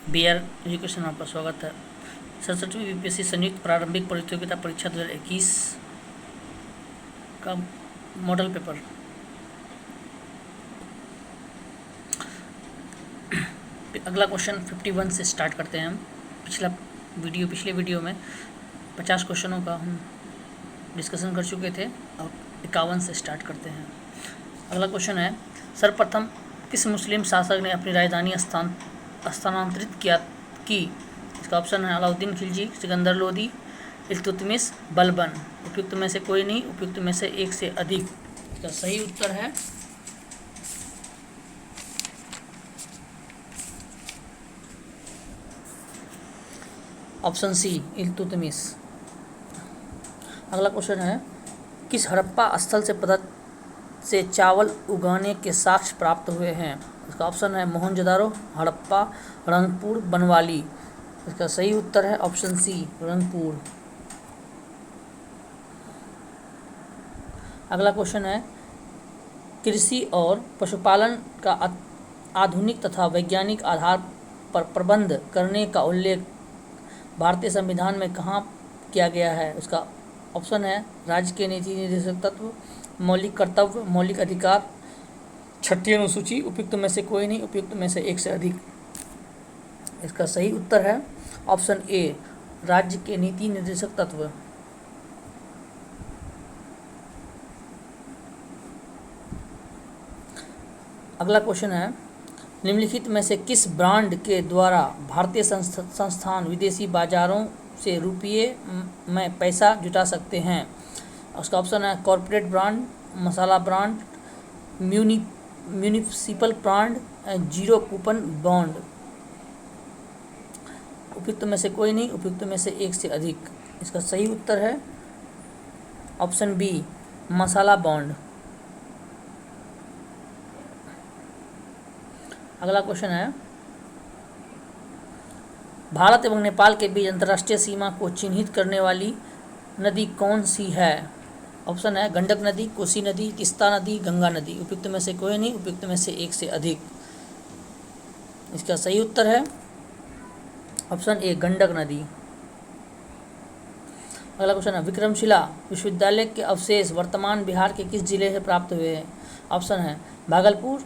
B R education में आपका स्वागत है। 67वीं बीपीएससी संयुक्त प्रारंभिक प्रतियोगिता परीक्षा 2021 का मॉडल पेपर। अगला क्वेश्चन 51 से स्टार्ट करते हैं हम। पिछले वीडियो में 50 क्वेश्चनों का हम डिस्कशन कर चुके थे। अब 51 से स्टार्ट करते हैं। अगला क्वेश्चन है, सर्वप्रथम किस मुस्लिम शासक ने अपनी राजधानी स्थानांतरित की? इसका ऑप्शन है अलाउद्दीन खिलजी, सिकंदर लोदी, इल्तुतमिश, बलबन। उपयुक्त में से कोई नहीं, उपयुक्त में से एक से अधिक। इसका सही उत्तर है ऑप्शन सी, इल्तुतमिश। अगला क्वेश्चन है, किस हड़प्पा स्थल से चावल उगाने के साक्ष्य प्राप्त हुए हैं? इसका ऑप्शन है मोहनजोदारो, हड़प्पा, रंगपुर, बनवाली। इसका सही उत्तर है ऑप्शन सी, रंगपुर। अगला क्वेश्चन है, कृषि और पशुपालन का आधुनिक तथा वैज्ञानिक आधार पर प्रबंध करने का उल्लेख भारतीय संविधान में कहाँ किया गया है? उसका ऑप्शन है राज्य के नीति निर्देशक तत्व, मौलिक कर्तव्य, मौलिक अधिकार, छठी अनुसूची। उपयुक्त में से कोई नहीं, उपयुक्त में से एक से अधिक। इसका सही उत्तर है ऑप्शन ए, राज्य के नीति निर्देशक तत्व। अगला क्वेश्चन है, निम्नलिखित में से किस ब्रांड के द्वारा भारतीय संस्थान विदेशी बाजारों से रुपये में पैसा जुटा सकते हैं? उसका ऑप्शन है corporate brand, masala brand, municipal brand, zero coupon bond. उपयुक्त में से कोई नहीं, उपयुक्त में से एक से अधिक। इसका सही उत्तर है ऑप्शन बी, मसाला बॉन्ड। अगला क्वेश्चन है, भारत एवं नेपाल के बीच अंतर्राष्ट्रीय सीमा को चिन्हित करने वाली नदी कौन सी है? ऑप्शन है गंडक नदी, कोसी नदी, तीस्ता नदी, गंगा नदी। उपयुक्त में से कोई नहीं, उपयुक्त में से एक से अधिक। इसका सही उत्तर है ऑप्शन ए, गंडक नदी। अगला क्वेश्चन है, विक्रमशिला विश्वविद्यालय के अवशेष वर्तमान बिहार के किस जिले से प्राप्त हुए हैं? ऑप्शन है भागलपुर,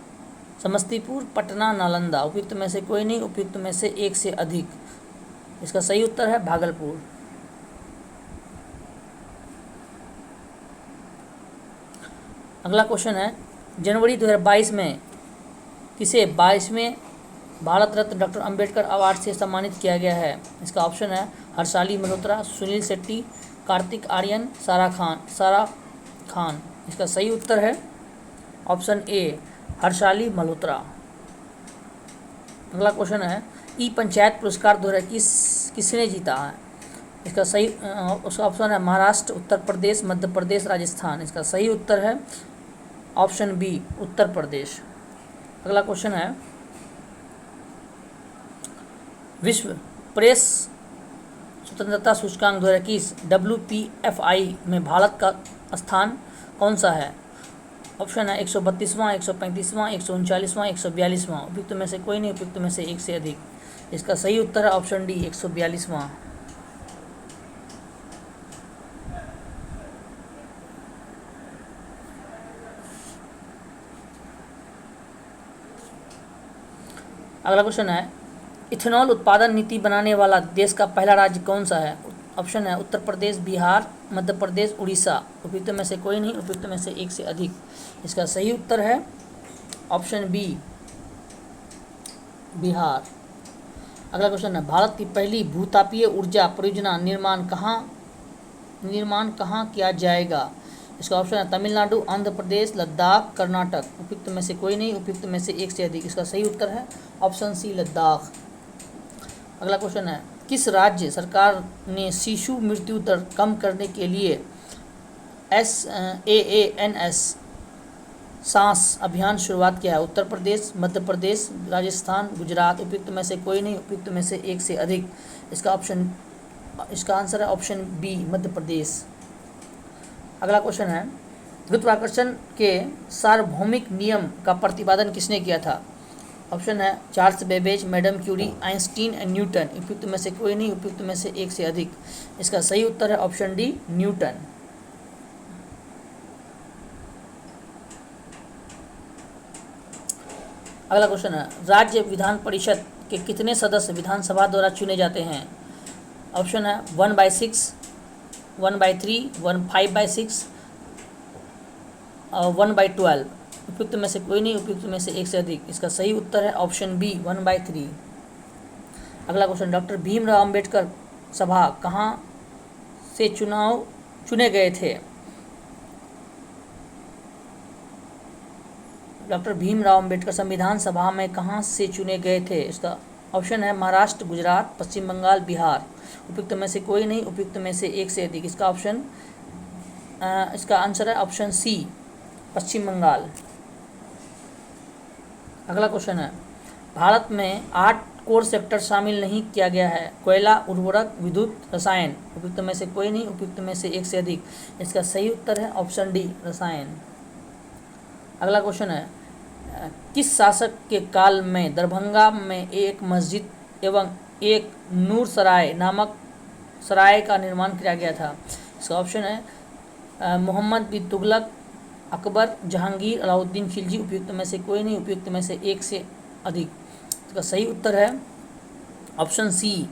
समस्तीपुर, पटना, नालंदा। उपयुक्त में से कोई नहीं, उपयुक्त में से एक से अधिक। इसका सही उत्तर है भागलपुर। अगला क्वेश्चन है, जनवरी 2022 में किसे 22वें भारत रत्न डॉक्टर अंबेडकर अवार्ड से सम्मानित किया गया है? इसका ऑप्शन है हर्षाली मल्होत्रा, सुनील शेट्टी, कार्तिक आर्यन, सारा खान। इसका सही उत्तर है ऑप्शन ए, हर्षाली मल्होत्रा। अगला क्वेश्चन है, ई पंचायत पुरस्कार 2021 किसने जीता है? इसका सही उसका ऑप्शन है महाराष्ट्र, उत्तर प्रदेश, मध्य प्रदेश, राजस्थान। इसका सही उत्तर है ऑप्शन बी, उत्तर प्रदेश। अगला क्वेश्चन है, विश्व प्रेस स्वतंत्रता सूचकांक 2021 WPFI में भारत का स्थान कौन सा है? ऑप्शन है 132वां, 135वां, 139वां, 142वां। उपयुक्त में से कोई नहीं, उपयुक्त में से एक से अधिक। इसका सही उत्तर है ऑप्शन डी, 142वां। अगला क्वेश्चन है, इथेनॉल उत्पादन नीति बनाने वाला देश का पहला राज्य कौन सा है? ऑप्शन है उत्तर प्रदेश, बिहार, मध्य प्रदेश, उड़ीसा। उपयुक्त में से कोई नहीं, उपयुक्त में से एक से अधिक। इसका सही उत्तर है ऑप्शन बी, बिहार। अगला क्वेश्चन है, भारत की पहली भूतापीय ऊर्जा परियोजना निर्माण कहाँ किया जाएगा? इसका ऑप्शन है तमिलनाडु, आंध्र प्रदेश, लद्दाख, कर्नाटक। उपयुक्त में से कोई नहीं, उपयुक्त में से एक से अधिक। इसका सही उत्तर है ऑप्शन सी, लद्दाख। अगला क्वेश्चन है, किस राज्य सरकार ने शिशु मृत्यु दर कम करने के लिए SAANS सांस अभियान शुरुआत किया है? उत्तर प्रदेश, मध्य प्रदेश, राजस्थान, गुजरात। उपयुक्त में से कोई नहीं, उपयुक्त में से एक से अधिक। इसका आंसर है ऑप्शन बी, मध्य प्रदेश। अगला क्वेश्चन है, गुरुत्वाकर्षण के सार्वभौमिक नियम का प्रतिपादन किसने किया था? ऑप्शन है Charles Babbage, Madam Curie, Einstein and Newton. उपयुक्त में से कोई नहीं, उपयुक्त में से एक से अधिक। इसका सही उत्तर है ऑप्शन डी, न्यूटन। अगला क्वेश्चन है, राज्य विधान परिषद के कितने सदस्य विधानसभा द्वारा चुने जाते हैं? ऑप्शन है 1/6, 1/3, 5/6 और 1/12। उपयुक्त में से कोई नहीं, उपयुक्त में से एक से अधिक। इसका सही उत्तर है ऑप्शन बी, 1/3। अगला क्वेश्चन, डॉक्टर भीमराव अंबेडकर सभा कहाँ से चुने गए थे? डॉक्टर भीमराव अंबेडकर संविधान सभा में कहाँ से चुने गए थे? इसका ऑप्शन है महाराष्ट्र, गुजरात, पश्चिम बंगाल, बिहार। उपयुक्त में से कोई नहीं, उपयुक्त में से एक से अधिक। इसका आंसर है ऑप्शन सी, पश्चिम बंगाल। अगला क्वेश्चन है, भारत में 8 कोर सेक्टर शामिल नहीं किया गया है। कोयला, उर्वरक, विद्युत, रसायन। उपयुक्त में से कोई नहीं, उपयुक्त में से एक से अधिक। इसका सही उत्तर है ऑप्शन डी, रसायन। अगला क्वेश्चन है, किस शासक के काल में दरभंगा में एक मस्जिद एवं एक नूर सराय नामक सराय का निर्माण किया गया था? इसका ऑप्शन है मोहम्मद बिन तुगलक, अकबर, जहांगीर, अलाउद्दीन खिलजी। उपयुक्त में से कोई नहीं, उपयुक्त में से एक से अधिक। इसका सही उत्तर है ऑप्शन सी,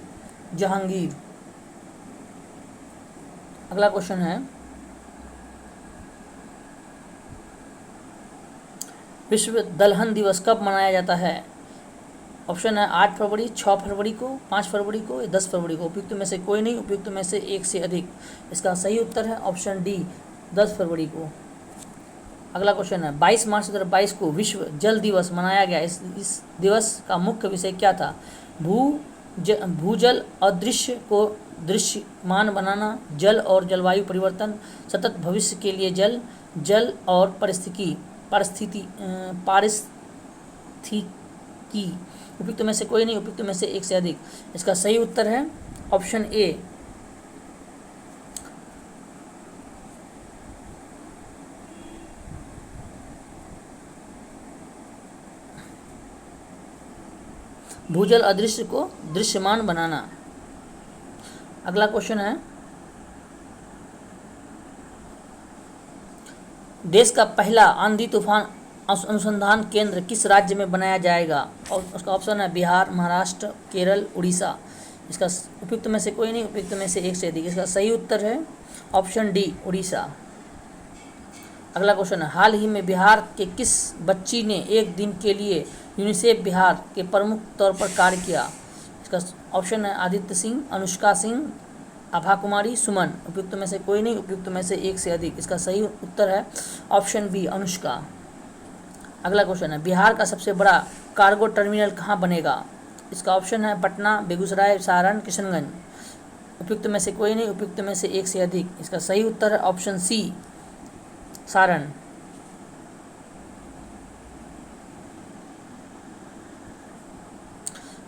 जहांगीर। अगला क्वेश्चन है, विश्व दलहन दिवस कब मनाया जाता है? ऑप्शन है 8 फरवरी, 6 फरवरी को, 5 फरवरी को या 10 फरवरी को। उपयुक्त में से कोई नहीं, उपयुक्त में से एक से अधिक। इसका सही उत्तर है ऑप्शन डी, 10 फरवरी को। अगला क्वेश्चन है, 22 मार्च 2022 को विश्व जल दिवस मनाया गया। इस दिवस का मुख्य विषय क्या था? भूजल अदृश्य को दृश्यमान बनाना, जल और जलवायु परिवर्तन, सतत भविष्य के लिए जल, जल और पारिस्थितिकी। उपयुक्त में से कोई नहीं, उपयुक्त में से एक से अधिक। इसका सही उत्तर है ऑप्शन ए, भूजल अदृश्य को दृश्यमान बनाना। अगला क्वेश्चन है, देश का पहला आंधी तूफान अनुसंधान केंद्र किस राज्य में बनाया जाएगा? और उसका ऑप्शन है बिहार, महाराष्ट्र, केरल, उड़ीसा। इसका उपयुक्त में से कोई नहीं, उपयुक्त में से एक से अधिक। इसका सही उत्तर है ऑप्शन डी, उड़ीसा। अगला क्वेश्चन है, हाल ही में बिहार के किस बच्ची ने एक दिन के लिए यूनिसेफ बिहार के प्रमुख तौर पर कार्य किया? इसका ऑप्शन है आदित्य सिंह, अनुष्का सिंह, आभा कुमारी, सुमन। उपयुक्त में से कोई नहीं, उपयुक्त में से एक से अधिक। इसका सही उत्तर है ऑप्शन बी, अनुष्का। अगला क्वेश्चन है, बिहार का सबसे बड़ा कार्गो टर्मिनल कहाँ बनेगा? इसका ऑप्शन है पटना, बेगूसराय, सारण, किशनगंज। उपयुक्त में से कोई नहीं, उपयुक्त में से एक से अधिक। इसका सही उत्तर है ऑप्शन सी, सारण।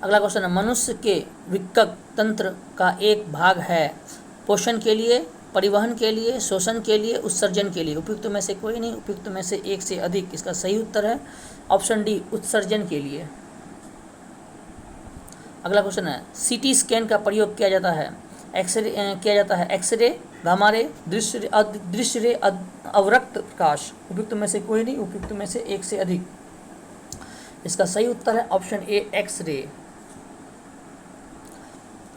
अगला क्वेश्चन है, मनुष्य के विक्कक तंत्र का एक भाग है पोषण के लिए, परिवहन के लिए, शोषण के लिए, उत्सर्जन के लिए। उपयुक्त में से कोई नहीं, उपयुक्त में से एक से अधिक। इसका सही उत्तर है ऑप्शन डी, उत्सर्जन के लिए। अगला क्वेश्चन है, सीटी स्कैन का प्रयोग किया जाता है एक्सरे, गामा रे, दृश्य रे, अवरक्त प्रकाश। उपयुक्त में से कोई नहीं, उपयुक्त में से एक से अधिक। इसका सही उत्तर है ऑप्शन ए, एक्सरे।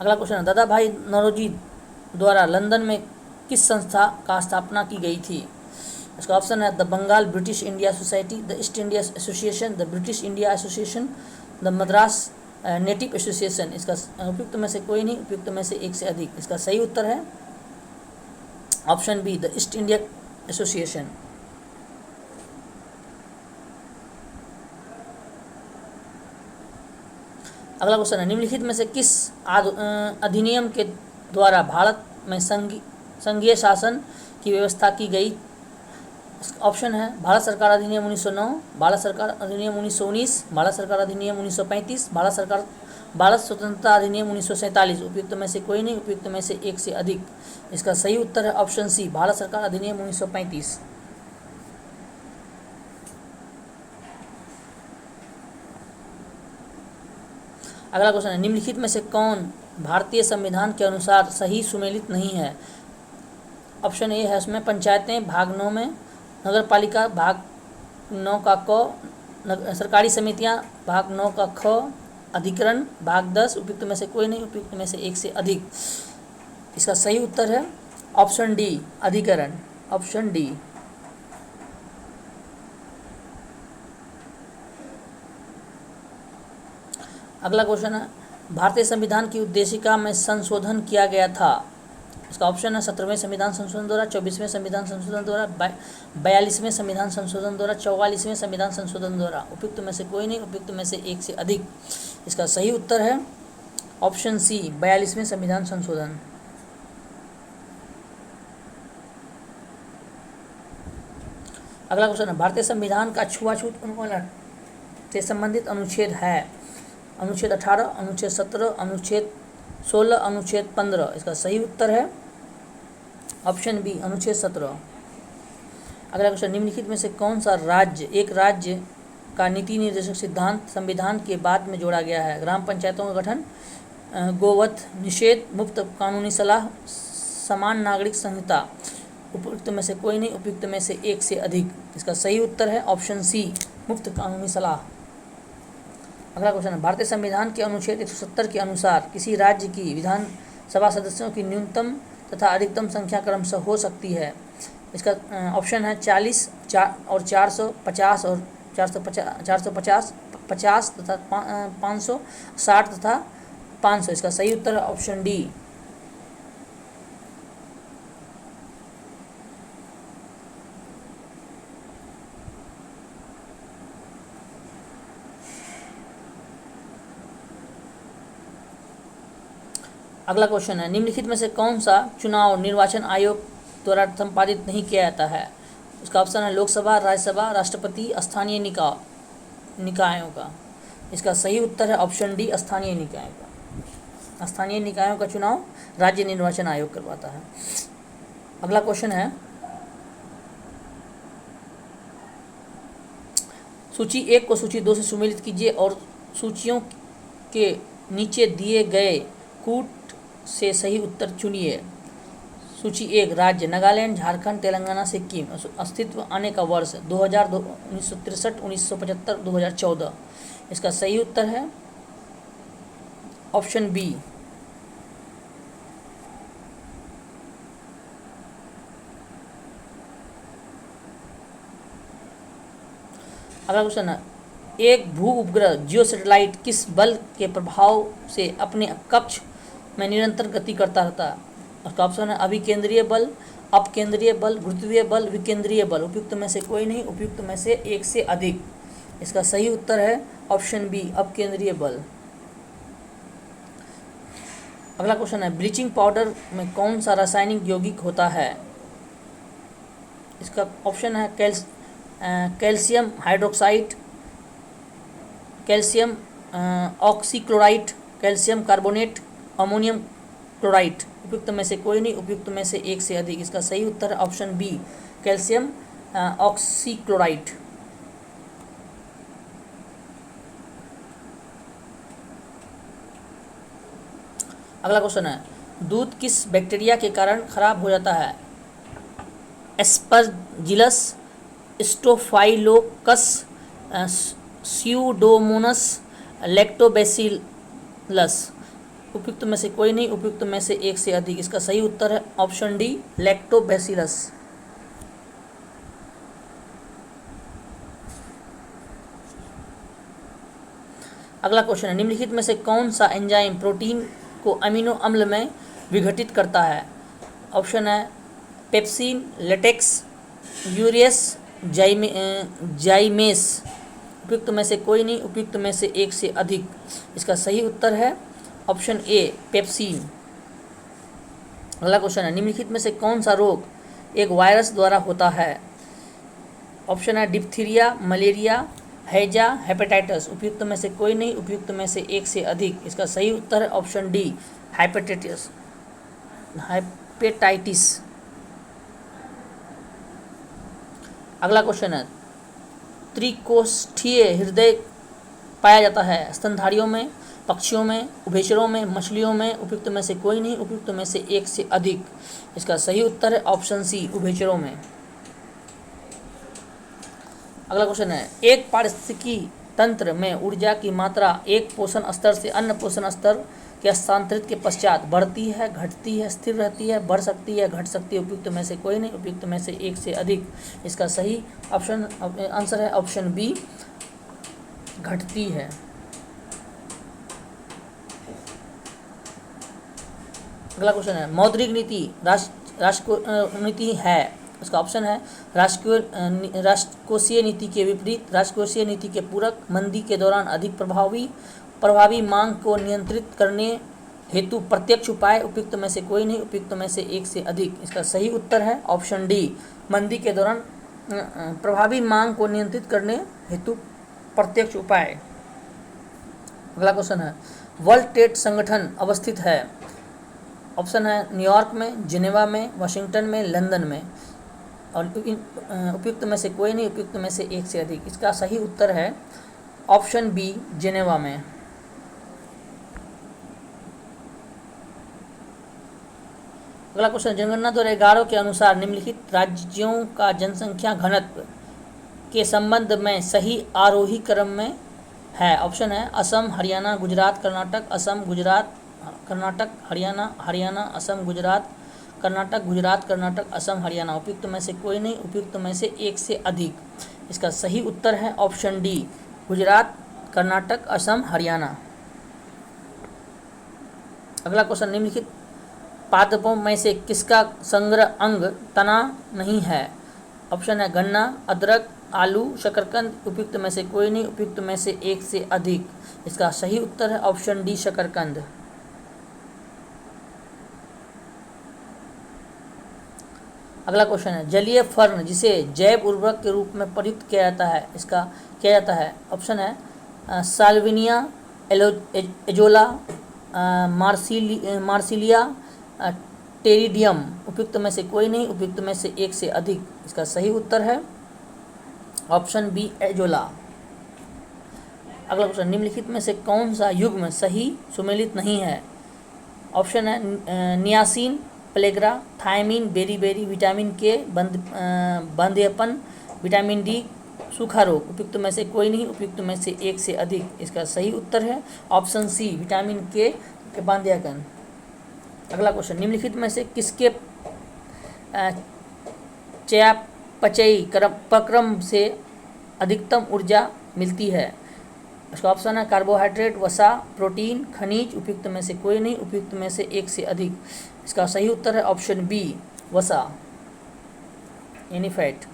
अगला क्वेश्चन है, दादा भाई नौरोजी द्वारा लंदन में किस संस्था का स्थापना की गई थी? इसका ऑप्शन है the Bengal British India society, the East India association, the British India association, the Madras native association. इसका उपयुक्त में से कोई नहीं, उपयुक्त में से एक से अधिक। इसका सही उत्तर है option B, the East India association. अगला क्वेश्चन है, निम्नलिखित में से किस अधिनियम के द्वारा भारत में संघीय शासन की व्यवस्था की गई? ऑप्शन है भारत सरकार अधिनियम 1909, भारत सरकार अधिनियम 1919, भारत सरकार अधिनियम 1935, भारत स्वतंत्रता अधिनियम 1947। उपयुक्त में से कोई नहीं, उपयुक्त में से एक से अधिक। इसका सही उत्तर है ऑप्शन सी, भारत सरकार अधिनियम 1935। अगला क्वेश्चन है, निम्नलिखित में से कौन भारतीय संविधान के अनुसार सही सुमेलित नहीं है? ऑप्शन ए है उसमें पंचायतें भाग 9 में, नगर पालिका भाग 9 का क, सरकारी समितियां भाग 9 का ख, अधिकरण भाग 10, उपयुक्त में से कोई नहीं, उपयुक्त में से एक से अधिक। इसका सही उत्तर है ऑप्शन डी, अधिकरण, ऑप्शन डी। अगला क्वेश्चन है, भारतीय संविधान की उद्देशिका में संशोधन किया गया था। इसका ऑप्शन है 17वें संविधान संशोधन द्वारा, 24वें संविधान संशोधन द्वारा, 42वें संविधान संशोधन द्वारा, 44वें संविधान संशोधन द्वारा। उपयुक्त में से कोई नहीं, उपयुक्त में से एक से अधिक। इसका सही उत्तर है ऑप्शन सी, 42वें संविधान संशोधन। अगला क्वेश्चन है, भारतीय संविधान का छुआछूत उन्मूलन से संबंधित अनुच्छेद है। अनुच्छेद 18, अनुच्छेद 17, अनुच्छेद 16, अनुच्छेद 15। इसका सही उत्तर है ऑप्शन बी, अनुच्छेद 17। अगला क्वेश्चन, निम्नलिखित में से कौन सा राज्य, एक राज्य का नीति निर्देशक सिद्धांत संविधान के बाद में जोड़ा गया है? ग्राम पंचायतों का गठन, गोवध निषेध, मुफ्त कानूनी सलाह, समान नागरिक संहिता। उपयुक्त में से कोई नहीं, उपयुक्त में से एक से अधिक। इसका सही उत्तर है ऑप्शन सी, मुफ्त कानूनी सलाह। अगला क्वेश्चन है, भारतीय संविधान के अनुच्छेद 170 के अनुसार किसी राज्य की विधानसभा सदस्यों की न्यूनतम तथा अधिकतम संख्या क्रमशः हो सकती है। इसका ऑप्शन है 40 और 450 और 450 50 तथा 500, 60 तथा 500। इसका सही उत्तर है ऑप्शन डी। अगला क्वेश्चन है, निम्नलिखित में से कौन सा चुनाव निर्वाचन आयोग द्वारा संपादित नहीं किया जाता है? इसका ऑप्शन है लोकसभा, राज्यसभा, राष्ट्रपति, स्थानीय निकायों का। इसका सही उत्तर है ऑप्शन डी, स्थानीय निकायों का। स्थानीय निकायों का चुनाव राज्य निर्वाचन आयोग करवाता है। अगला क्वेश्चन है, सूची 1 को सूची 2 से सुमेलित कीजिए और सूचियों के नीचे दिए गए कूट से सही उत्तर चुनिए। सूची 1, राज्य नागालैंड, झारखंड, तेलंगाना, सिक्किम। अस्तित्व आने का वर्ष 2000, 1963, 1975, 2014। इसका सही उत्तर है ऑप्शन बी। अगला क्वेश्चन है, एक भू उपग्रह जियो सैटेलाइट किस बल के प्रभाव से अपने कक्ष में निरंतर गति करता रहता है? उसका ऑप्शन है अभिकेंद्रीय बल, अपकेंद्रीय बल, गुरुत्वीय बल, विकेंद्रीय बल। उपयुक्त में से कोई नहीं, उपयुक्त में से एक से अधिक। इसका सही उत्तर है ऑप्शन बी, अपकेंद्रीय बल। अगला क्वेश्चन है, ब्लीचिंग पाउडर में कौन सा रासायनिक यौगिक होता है? इसका ऑप्शन है calcium hydroxide, calcium oxychloride, calcium carbonate, ammonium chloride. उपयुक्त में से कोई नहीं, उपयुक्त में से एक से अधिक। इसका सही उत्तर है ऑप्शन बी, कैल्शियम ऑक्सीक्लोराइड। अगला क्वेश्चन है, दूध किस बैक्टीरिया के कारण खराब हो जाता है? Aspergillus, Staphylococcus, Pseudomonas, Lactobacillus. उपयुक्त में से कोई नहीं, उपयुक्त में से एक से अधिक। इसका सही उत्तर है ऑप्शन डी, लैक्टोबैसिलस। अगला क्वेश्चन है, निम्नलिखित में से कौन सा एंजाइम प्रोटीन को अमीनो अम्ल में विघटित करता है? ऑप्शन है पेप्सिन, लेटेक्स, यूरियस, जाइमेस। उपयुक्त में से कोई नहीं, उपयुक्त में से एक से अधिक। इसका सही उत्तर है ऑप्शन ए, पेप्सिन। अगला क्वेश्चन है, निम्नलिखित में से कौन सा रोग एक वायरस द्वारा होता है? ऑप्शन है डिप्थीरिया, मलेरिया, हैजा, हेपेटाइटिस। उपयुक्त में से कोई नहीं, उपयुक्त में से एक से अधिक। इसका सही उत्तर है ऑप्शन डी, हेपेटाइटिस। अगला क्वेश्चन है, त्रिकोष्ठीय हृदय पाया जाता है स्तनधारियों में, पक्षियों में, उभयचरों में, मछलियों में उपयुक्त में से कोई नहीं, उपयुक्त में से एक से अधिक। इसका सही उत्तर है ऑप्शन सी, उभयचरों में। अगला क्वेश्चन है, एक पारिस्थितिकी तंत्र में ऊर्जा की मात्रा एक पोषण स्तर से अन्य पोषण स्तर के हस्तांतरित के पश्चात बढ़ती है, घटती है, स्थिर रहती है, बढ़ सकती है, घट सकती है, उपयुक्त में से कोई नहीं, उपयुक्त में से एक से अधिक। इसका सही ऑप्शन आंसर है ऑप्शन बी, घटती है। अगला क्वेश्चन है, मौद्रिक नीति राष्ट्र नीति है। इसका ऑप्शन है राजकोषीय नीति के विपरीत, राजकोषीय नीति के पूरक, मंदी के दौरान अधिक प्रभावी मांग को नियंत्रित करने हेतु प्रत्यक्ष उपाय, उपयुक्त में से कोई नहीं, उपयुक्त में से एक से अधिक। इसका सही उत्तर है ऑप्शन डी, मंदी के दौरान प्रभावी मांग को नियंत्रित करने हेतु प्रत्यक्ष उपाय। अगला क्वेश्चन है, वर्ल्ड ट्रेड संगठन अवस्थित है। ऑप्शन है न्यूयॉर्क में, जिनेवा में, वाशिंगटन में, लंदन में, और उपयुक्त में से कोई नहीं, उपयुक्त में से एक से अधिक। इसका सही उत्तर है ऑप्शन बी, जिनेवा में। अगला क्वेश्चन, जनगणना 2011 के अनुसार निम्नलिखित राज्यों का जनसंख्या घनत्व के संबंध में सही आरोही क्रम में है। ऑप्शन है असम, हरियाणा, गुजरात, कर्नाटक, असम, गुजरात, कर्नाटक, हरियाणा, हरियाणा, असम, गुजरात, कर्नाटक, गुजरात, कर्नाटक, असम, हरियाणा। उपयुक्त में से कोई नहीं, उपयुक्त में से एक से अधिक। इसका सही उत्तर है ऑप्शन डी, गुजरात, कर्नाटक, असम, हरियाणा। अगला क्वेश्चन, निम्नलिखित पादपों में से किसका संग्रह अंग तना नहीं है। ऑप्शन है गन्ना, अदरक, आलू, शकरकंद। उपयुक्त में से कोई नहीं, उपयुक्त में से एक से अधिक। इसका सही उत्तर है ऑप्शन डी, शकरकंद। अगला क्वेश्चन है, जलीय फर्न जिसे जैव उर्वरक के रूप में प्रयुक्त किया जाता है, इसका किया जाता है। ऑप्शन है साल्विनिया, एजोला, मार्सिलिया, टेरिडियम। उपयुक्त में से कोई नहीं, उपयुक्त में से एक से अधिक। इसका सही उत्तर है ऑप्शन बी, एजोला। अगला क्वेश्चन, निम्नलिखित में से कौन सा युग्म सही सुमेलित नहीं है। ऑप्शन है niacin, pellagra, thiamine, beri, vitamin K, बंध्यपन, विटामिन डी, सूखा रोग। उपयुक्त में से कोई नहीं, उपयुक्त में से एक से अधिक। इसका सही उत्तर है ऑप्शन सी, विटामिन के बांध्यकन। अगला क्वेश्चन, निम्नलिखित में से किसके चयापचयी प्रक्रम से अधिकतम ऊर्जा मिलती है। इसका ऑप्शन है कार्बोहाइड्रेट, वसा, प्रोटीन, खनिज। उपयुक्त में से कोई नहीं, उपयुक्त में से एक से अधिक। इसका सही उत्तर है ऑप्शन बी, वसा यानी फैट।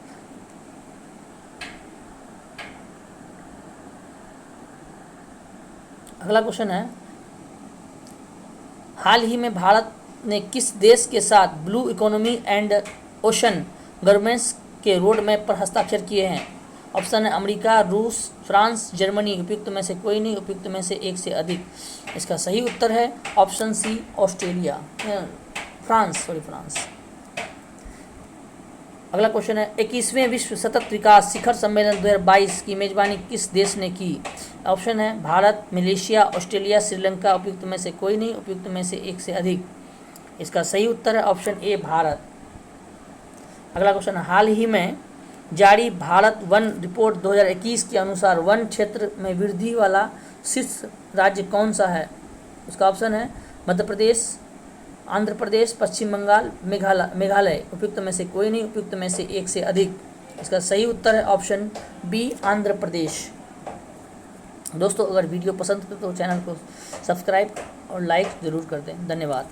अगला क्वेश्चन है, हाल ही में भारत ने किस देश के साथ blue economy and ocean governance के रोड मैप पर हस्ताक्षर किए हैं। ऑप्शन है अमेरिका, रूस, फ्रांस, जर्मनी। उपयुक्त में से कोई नहीं, उपयुक्त में से एक से अधिक। इसका सही उत्तर है ऑप्शन सी, ऑस्ट्रेलिया, फ्रांस। अगला क्वेश्चन है, 21वें विश्व सतत विकास शिखर सम्मेलन 2022 की मेजबानी किस देश ने की। ऑप्शन है भारत, मलेशिया, ऑस्ट्रेलिया, श्रीलंका। उपयुक्त में से कोई नहीं, उपयुक्त में से एक से अधिक। इसका सही उत्तर है ऑप्शन ए, भारत। अगला क्वेश्चन, हाल ही में जारी भारत वन रिपोर्ट 2021 के अनुसार वन क्षेत्र में वृद्धि वाला शीर्ष राज्य कौन सा है। उसका ऑप्शन है मध्य प्रदेश, आंध्र प्रदेश, पश्चिम बंगाल, मेघालय। उपयुक्त में से कोई नहीं, उपयुक्त में से एक से अधिक। इसका सही उत्तर है ऑप्शन बी, आंध्र प्रदेश। दोस्तों, अगर वीडियो पसंद हो तो चैनल को सब्सक्राइब और लाइक ज़रूर कर दें। धन्यवाद।